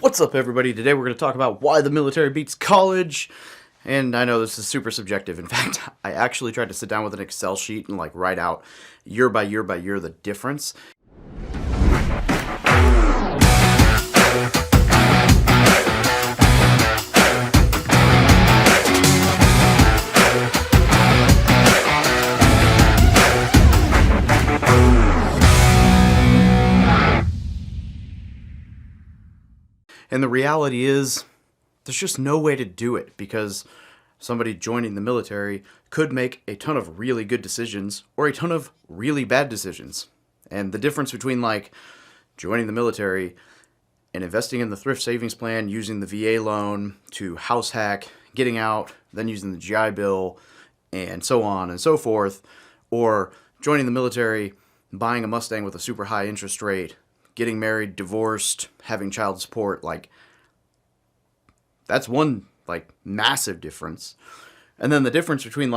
What's up, everybody? Today we're going to talk about why the military beats college. And I know this is super subjective. In fact, I actually tried to sit down with an Excel sheet and write out year by year by year the difference. And the reality is, there's just no way to do it because somebody joining the military could make a ton of really good decisions or a ton of really bad decisions. And the difference between joining the military and investing in the thrift savings plan, using the VA loan to house hack, getting out, then using the GI Bill, and so on and so forth, or joining the military, buying a Mustang with a super high interest rate, getting married, divorced, having child support, that's one massive difference. And then the difference between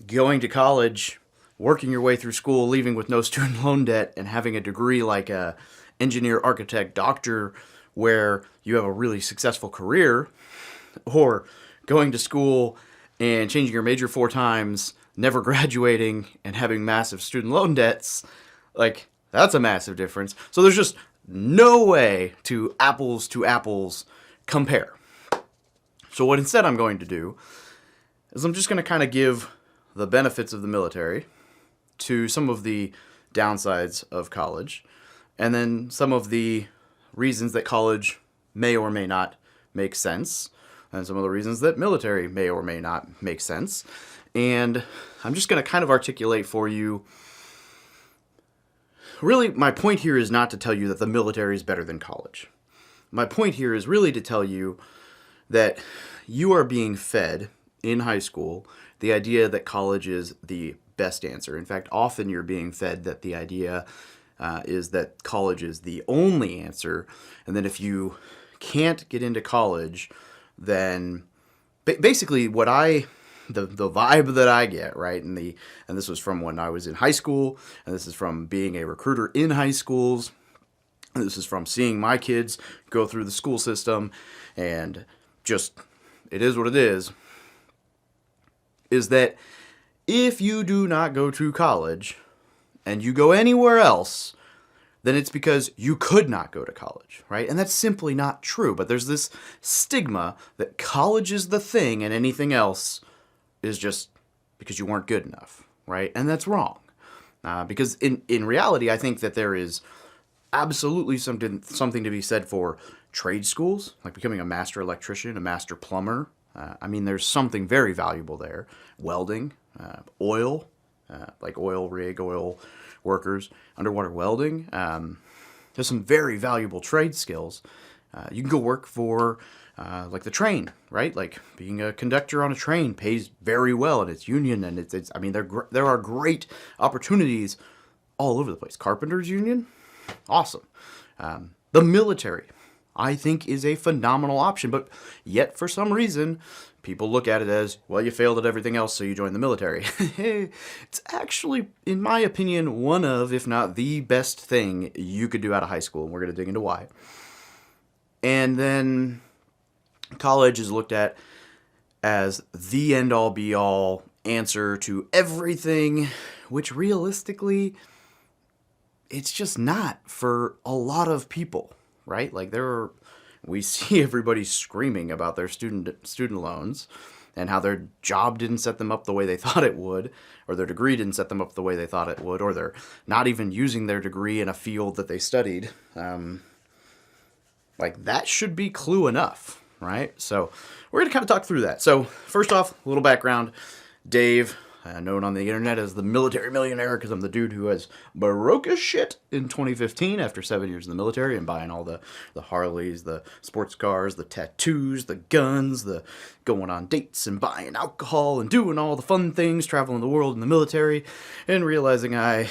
going to college, working your way through school, leaving with no student loan debt, and having a degree like a engineer, architect, doctor, where you have a really successful career, or going to school and changing your major 4 times, never graduating, and having massive student loan debts. That's a massive difference. So there's just no way to apples compare. So what instead I'm going to do is I'm just going to kind of give the benefits of the military to some of the downsides of college, and then some of the reasons that college may or may not make sense, and some of the reasons that military may or may not make sense. And I'm just going to kind of articulate for you. Really, my point here is not to tell you that the military is better than college. My point here is really to tell you that you are being fed in high school the idea that college is the best answer. In fact, often you're being fed that the idea is that college is the only answer, and that if you can't get into college, then basically the vibe that I get, right, and this was from when I was in high school, and this is from being a recruiter in high schools, and this is from seeing my kids go through the school system, and just, it is what it is that if you do not go to college and you go anywhere else, then it's because you could not go to college, right? And that's simply not true. But there's this stigma that college is the thing and anything else is just because you weren't good enough, right? And that's wrong. Because in reality, I think that there is absolutely something to be said for trade schools, like becoming a master electrician, a master plumber. There's something very valuable there. Welding, oil, oil rig, oil workers, underwater welding. There's some very valuable trade skills. You can go work for the train, right? Being a conductor on a train pays very well, and it's union, and there are great opportunities all over the place. Carpenters union, awesome. The military, I think, is a phenomenal option, but yet for some reason, people look at it as, well, you failed at everything else, so you joined the military. It's actually, in my opinion, one of, if not the best thing you could do out of high school, and we're going to dig into why. And then college is looked at as the end-all, be-all answer to everything, which realistically, it's just not for a lot of people, right? We see everybody screaming about their student loans and how their job didn't set them up the way they thought it would, or their degree didn't set them up the way they thought it would, or they're not even using their degree in a field that they studied. That should be clue enough, right? So we're going to kind of talk through that. So first off, a little background. Dave, known on the internet as the military millionaire, because I'm the dude who has broke as shit in 2015 after 7 years in the military and buying all the Harleys, the sports cars, the tattoos, the guns, the going on dates and buying alcohol and doing all the fun things, traveling the world in the military, and realizing I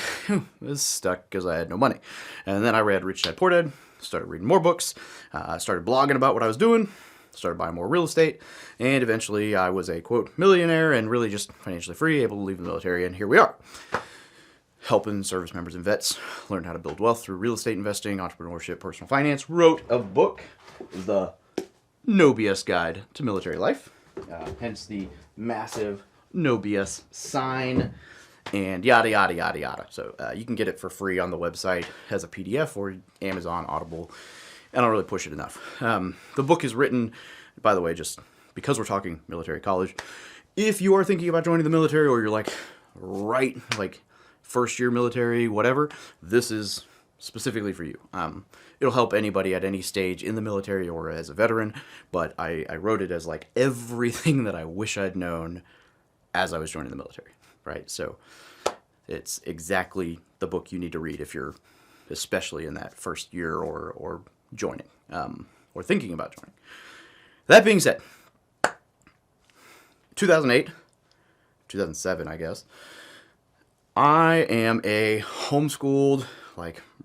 was stuck because I had no money. And then I read Rich Dad Poor Dad, started reading more books, started blogging about what I was doing, started buying more real estate, and eventually I was a, quote, millionaire and really just financially free, able to leave the military, and here we are. Helping service members and vets learn how to build wealth through real estate investing, entrepreneurship, personal finance. Wrote a book the No BS Guide to Military Life, hence the massive No BS sign, and yada, yada, yada, yada. So you can get it for free on the website as a PDF or Amazon, Audible. I don't really push it enough. The book is written, by the way, just because we're talking military college, if you are thinking about joining the military or you're like first year military, whatever, this is specifically for you. It'll help anybody at any stage in the military or as a veteran, but I wrote it as like everything that I wish I'd known as I was joining the military, right? So it's exactly the book you need to read if you're especially in that first year or joining, or thinking about joining. That being said, 2008, 2007, I guess, I am a homeschooled,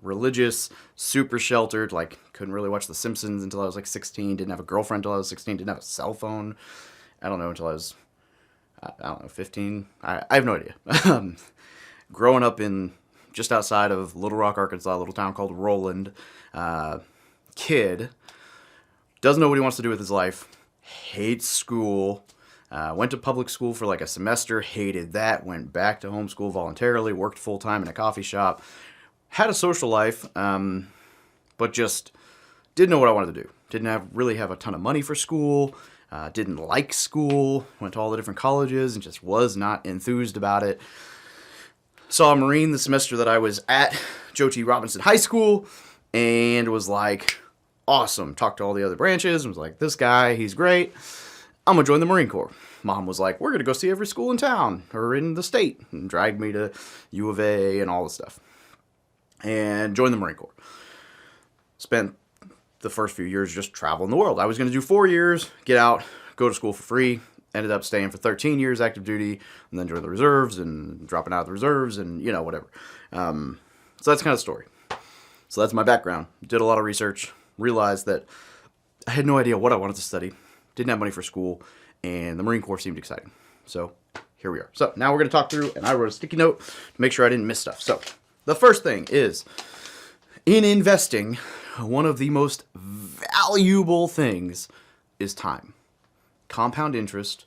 religious, super sheltered, couldn't really watch The Simpsons until I was 16, didn't have a girlfriend until I was 16, didn't have a cell phone, I don't know, until I was, 15. I have no idea. Growing up in just outside of Little Rock, Arkansas, a little town called Roland, kid, doesn't know what he wants to do with his life, hates school, went to public school for a semester, hated that, went back to homeschool voluntarily, worked full-time in a coffee shop, had a social life, but just didn't know what I wanted to do. Didn't really have a ton of money for school, didn't like school, went to all the different colleges and just was not enthused about it. Saw a Marine the semester that I was at Joe T. Robinson High School and was like, awesome. Talked to all the other branches and was like, this guy, he's great. I'm going to join the Marine Corps. Mom was like, we're going to go see every school in town or in the state, and dragged me to U of A and all this stuff. And joined the Marine Corps. Spent the first few years just traveling the world. I was going to do 4 years, get out, go to school for free. Ended up staying for 13 years active duty, and then joined the reserves and dropping out of the reserves and, whatever. So that's kind of the story. So that's my background. Did a lot of research, realized that I had no idea what I wanted to study, didn't have money for school, and the Marine Corps seemed exciting. So here we are. So now we're going to talk through, and I wrote a sticky note to make sure I didn't miss stuff. So the first thing is, in investing, one of the most valuable things is time. Compound interest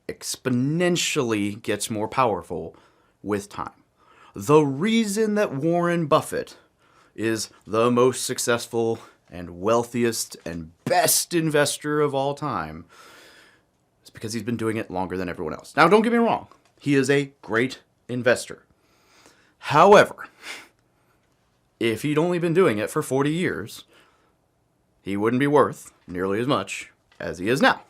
exponentially gets more powerful with time. The reason that Warren Buffett is the most successful and wealthiest and best investor of all time is because he's been doing it longer than everyone else. Now, don't get me wrong. He is a great investor. However, if he'd only been doing it for 40 years, he wouldn't be worth nearly as much as he is now.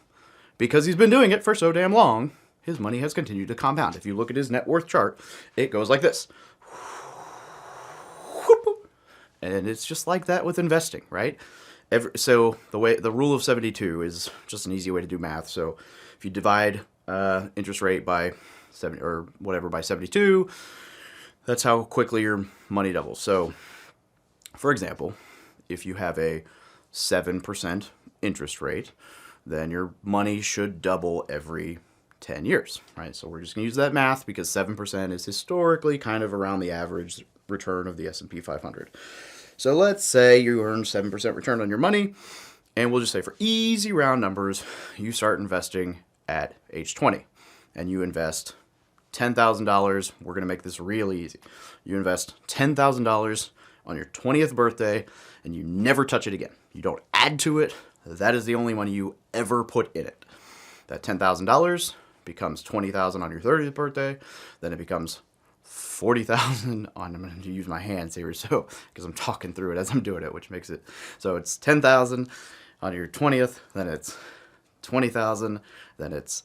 Because he's been doing it for so damn long, his money has continued to compound. If you look at his net worth chart, it goes like this. And it's just like that with investing, right? So the rule of 72 is just an easy way to do math. So if you divide interest rate by 70 or whatever by 72, that's how quickly your money doubles. So, for example, if you have a 7% interest rate, then your money should double every 10 years, right? So we're just going to use that math because 7% is historically kind of around the average return of the S&P 500. So let's say you earn 7% return on your money, and we'll just say for easy round numbers, you start investing at age 20, and you invest $10,000. We're going to make this really easy. You invest $10,000 on your 20th birthday, and you never touch it again. You don't add to it. That is the only money you ever put in it. That $10,000 becomes $20,000 on your 30th birthday. Then it becomes $40,000 on, I'm going to use my hands here so because I'm talking through it as I'm doing it, which makes it, so it's $10,000 on your 20th, then it's $20,000, then it's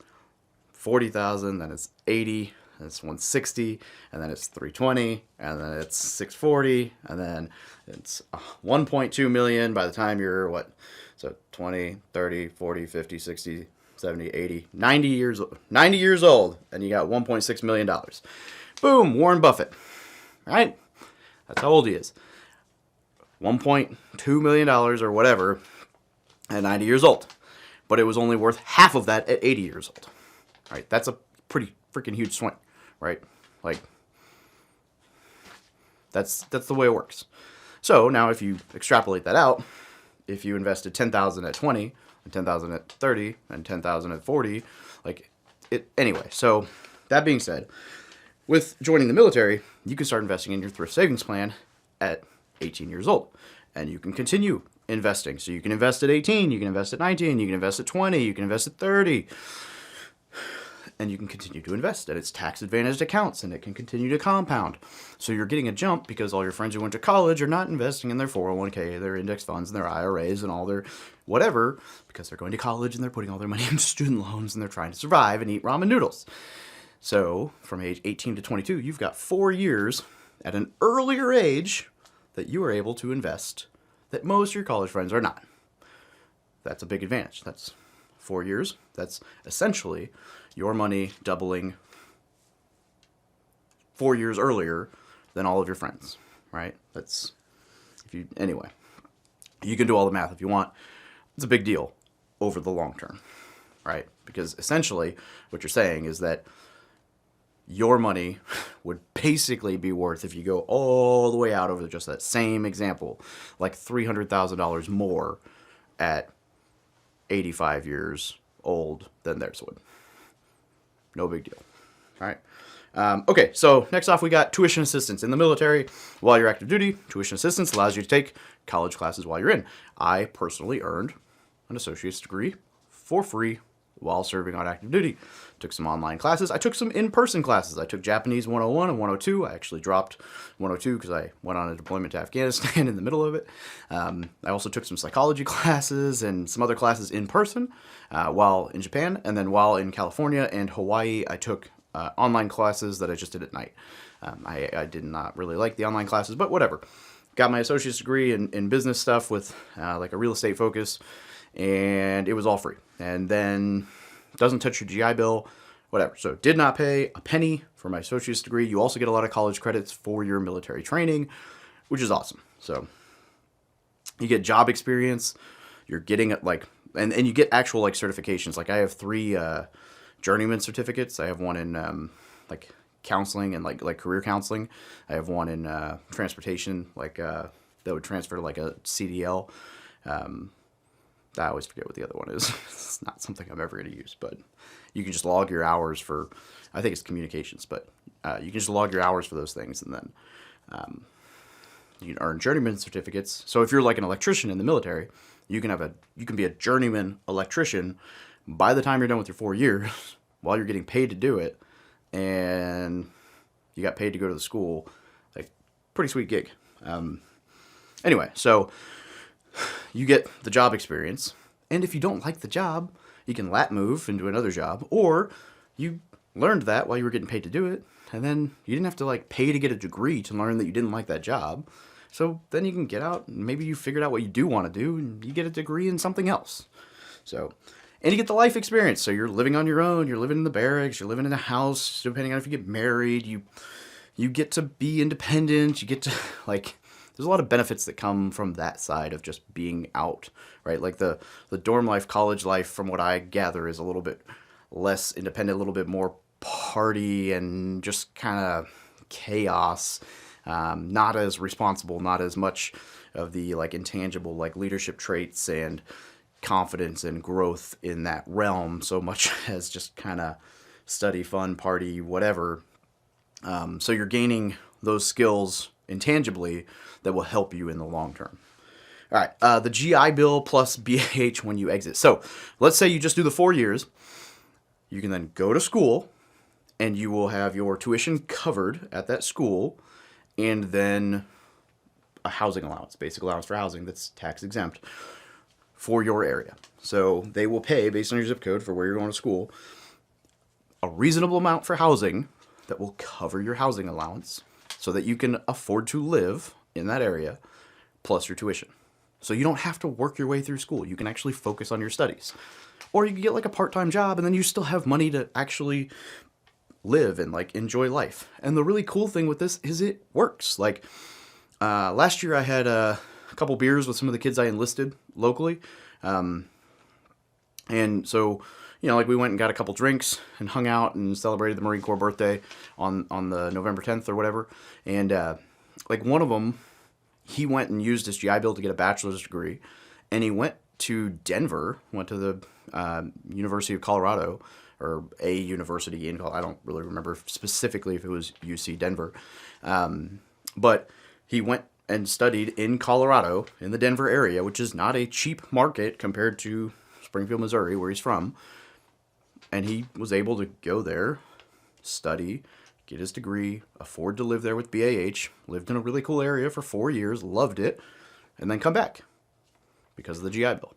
$40,000, then it's $80,000, then it's $160,000, and then it's $320,000, and then it's $640,000, and then it's $1.2 million by the time you're what? So 20, 30, 40, 50, 60, 70, 80, 90 years old, and you got $1.6 million. Boom, Warren Buffett, right? That's how old he is. $1.2 million or whatever at 90 years old. But it was only worth half of that at 80 years old. All right, that's a pretty freaking huge swing, right? That's the way it works. So now if you extrapolate that out, if you invested 10,000 at 20, and 10,000 at 30, and 10,000 at 40, like it anyway. So that being said, with joining the military, you can start investing in your thrift savings plan at 18 years old, and you can continue investing. So you can invest at 18, you can invest at 19, you can invest at 20, you can invest at 30, and you can continue to invest. And it's tax advantaged accounts, and it can continue to compound. So you're getting a jump because all your friends who went to college are not investing in their 401k, their index funds, and their IRAs, and all their whatever, because they're going to college and they're putting all their money into student loans and they're trying to survive and eat ramen noodles. So from age 18 to 22, you've got 4 years at an earlier age that you are able to invest that most of your college friends are not. That's a big advantage. That's 4 years. That's essentially your money doubling 4 years earlier than all of your friends, right? That's, if you, anyway, you can do all the math if you want. It's a big deal over the long term, right? Because essentially what you're saying is that your money would basically be worth, if you go all the way out over just that same example, like $300,000 more at 85 years old than theirs would. No big deal. All right. Okay, so next off, we got tuition assistance. In the military, while you're active duty, tuition assistance allows you to take college classes while you're in. I personally earned an associate's degree for free while serving on active duty. Took some online classes. I took some in-person classes. I took Japanese 101 and 102. I actually dropped 102 because I went on a deployment to Afghanistan in the middle of it. I also took some psychology classes and some other classes in person while in Japan. And then while in California and Hawaii, I took online classes that I just did at night. I did not really like the online classes, but whatever. Got my associate's degree in business stuff with like a real estate focus, and it was all free. And then doesn't touch your GI Bill, whatever. So did not pay a penny for my associate's degree. You also get a lot of college credits for your military training, which is awesome. So you get job experience. You're getting like, and you get actual like certifications. Like I have 3 journeyman certificates. I have one in like counseling and like career counseling. I have one in transportation, like that would transfer to like a CDL. I always forget what the other one is. It's not something I'm ever going to use, but you can just log your hours for, I think it's communications, but you can just log your hours for those things, and then you can earn journeyman certificates. So if you're like an electrician in the military, you can be a journeyman electrician by the time you're done with your 4 years while you're getting paid to do it, and you got paid to go to the school. Like, pretty sweet gig. Anyway, so you get the job experience, and if you don't like the job, you can lat move into another job, or you learned that while you were getting paid to do it, and then you didn't have to like pay to get a degree to learn that you didn't like that job. So then you can get out, and maybe you figured out what you do want to do, and you get a degree in something else. So, and you get the life experience. So you're living on your own, you're living in the barracks, you're living in a house, depending on if you get married, you get to be independent, you get to like, there's a lot of benefits that come from that side of just being out, right? Like the dorm life, college life, from what I gather, is a little bit less independent, a little bit more party and just kind of chaos. Not as responsible, not as much of the like intangible like leadership traits and confidence and growth in that realm, so much as just kind of study, fun, party, whatever. So you're gaining those skills intangibly that will help you in the long term. All right, the GI Bill plus BAH when you exit. So let's say you just do the 4 years. You can then go to school, and you will have your tuition covered at that school, and then a housing allowance, basic allowance for housing that's tax exempt for your area. So they will pay, based on your zip code for where you're going to school, a reasonable amount for housing that will cover your housing allowance so that you can afford to live in that area, plus your tuition. So you don't have to work your way through school. You can actually focus on your studies. Or you can get like a part-time job, and then you still have money to actually live and like enjoy life. And the really cool thing with this is it works. Like last year I had a couple beers with some of the kids I enlisted locally. And so, you know, like we went and got a couple drinks and hung out and celebrated the Marine Corps birthday on the November 10th or whatever. And like one of them, he went and used his GI Bill to get a bachelor's degree. and he went to Denver, went to the University of Colorado, or a university in Colorado. I don't really remember specifically if it was UC Denver. But he went and studied in Colorado, in the Denver area, which is not a cheap market compared to Springfield, Missouri, where he's from. And he was able to go there, study, get his degree, afford to live there with BAH, lived in a really cool area for 4 years, loved it, and then come back because of the GI Bill,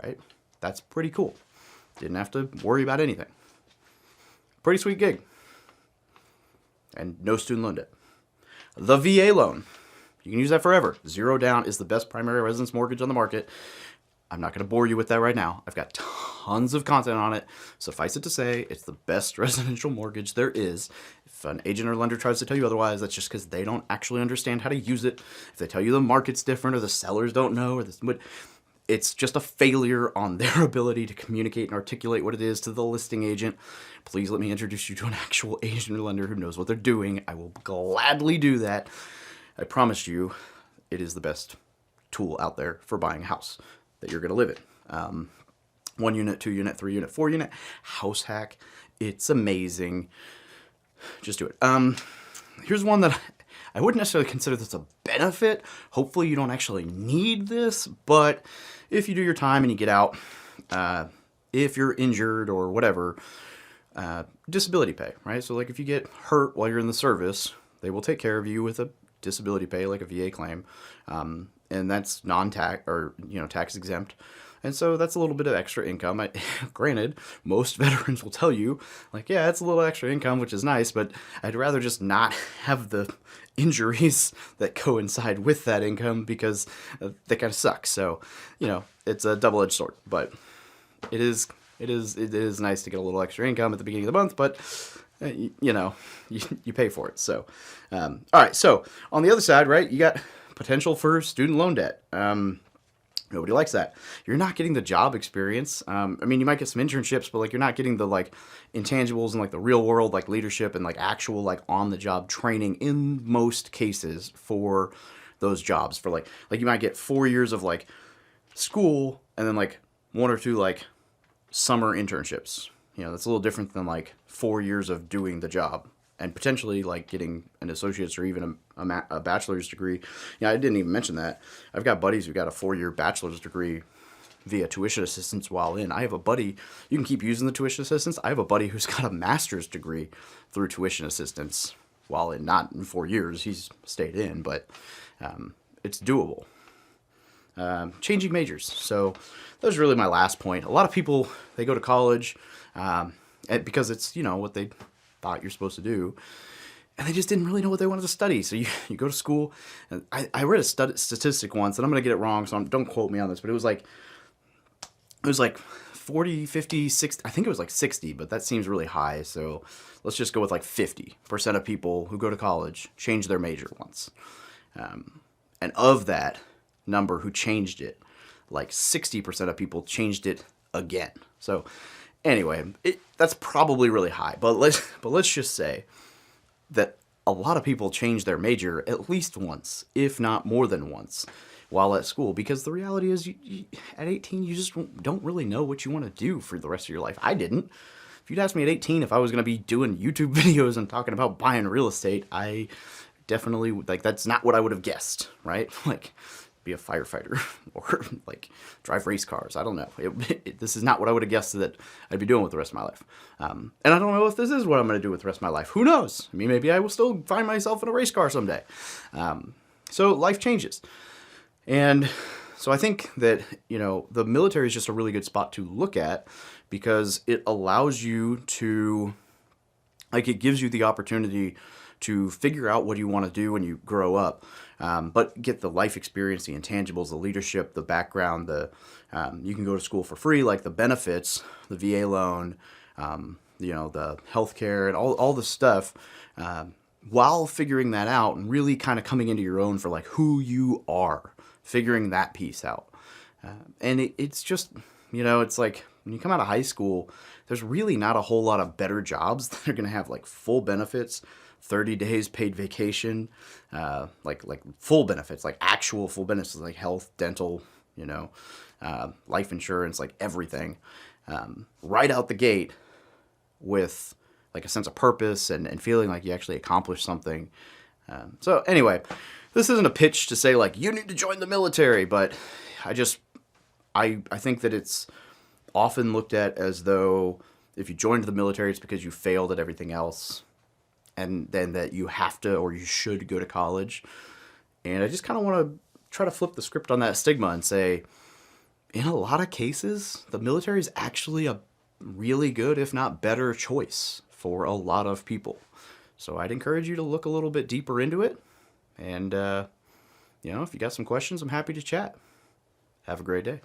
right? That's pretty cool. Didn't have to worry about anything. Pretty sweet gig. And no student loan debt. The VA loan. You can use that forever. 0 down is the best primary residence mortgage on the market. I'm not going to bore you with that right now. I've got tons of content on it. Suffice it to say, it's the best residential mortgage there is. If an agent or lender tries to tell you otherwise, that's just because they don't actually understand how to use it. If they tell you the market's different or the sellers don't know, or it's just a failure on their ability to communicate and articulate what it is to the listing agent. Please let me introduce you to an actual agent or lender who knows what they're doing. I will gladly do that. I promise you, it is the best tool out there for buying a house that you're going to live in. 1 unit, 2 unit, 3 unit, 4 unit, house hack. It's amazing. Just do it. Here's one that I wouldn't necessarily consider this a benefit. Hopefully you don't actually need this, but if you do your time and you get out, if you're injured or whatever, disability pay, right? So like if you get hurt while you're in the service, they will take care of you with a disability pay, like a VA claim. And that's non-tax or, tax exempt. And so that's a little bit of extra income. Granted, most veterans will tell you, like, yeah, it's a little extra income, which is nice, but I'd rather just not have the injuries that coincide with that income because they kind of suck. So, it's a double-edged sword, but it is nice to get a little extra income at the beginning of the month, but you pay for it. So, all right. So on the other side, right, you got potential for student loan debt. Nobody likes that. You're not getting the job experience. You might get some internships, but you're not getting the intangibles and the real world, leadership and actual on the job training in most cases for those jobs. For you might get 4 years of school and then 1 or 2 summer internships. That's a little different than 4 years of doing the job and potentially getting an associate's or even a bachelor's degree. I didn't even mention that. I've got buddies who got a 4-year bachelor's degree via tuition assistance while in. I have a buddy, you can keep using the tuition assistance. I have a buddy who's got a master's degree through tuition assistance while in, not in 4 years. He's stayed in, but it's doable. Changing majors. So that was really my last point. A lot of people, they go to college because it's, what they thought you're supposed to do, and they just didn't really know what they wanted to study. So you go to school, and I read a statistic once, and I'm going to get it wrong, so don't quote me on this, but it was like 40, 50, 60, I think it was 60, but that seems really high, so let's just go with 50% of people who go to college change their major once. And of that number who changed it, 60% of people changed it again. So anyway, that's probably really high, but let's just say that a lot of people change their major at least once, if not more than once, while at school, because the reality is at 18, you just don't really know what you want to do for the rest of your life. I didn't. If you'd asked me at 18 if I was going to be doing YouTube videos and talking about buying real estate, I definitely, that's not what I would have guessed, right? Be a firefighter or drive race cars. I don't know. This is not what I would have guessed that I'd be doing with the rest of my life. And I don't know if this is what I'm going to do with the rest of my life. Who knows? Maybe I will still find myself in a race car someday. So life changes. And so I think that, the military is just a really good spot to look at because it allows you to, it gives you the opportunity to figure out what you want to do when you grow up, but get the life experience, the intangibles, the leadership, the background, you can go to school for free, the benefits, the VA loan, the healthcare and all the stuff, while figuring that out and really kind of coming into your own for who you are, figuring that piece out. And it's just, it's when you come out of high school, there's really not a whole lot of better jobs that are going to have full benefits, 30 days paid vacation, full benefits, actual full benefits, health, dental, you know, life insurance, like everything, right out the gate with like a sense of purpose and feeling like you actually accomplished something. So anyway, this isn't a pitch to say like you need to join the military, but I think that it's often looked at as though if you joined the military, it's because you failed at everything else, and then that you have to or you should go to college. And I just kind of want to try to flip the script on that stigma and say, in a lot of cases, the military is actually a really good, if not better, choice for a lot of people. So I'd encourage you to look a little bit deeper into it. And, if you got some questions, I'm happy to chat. Have a great day.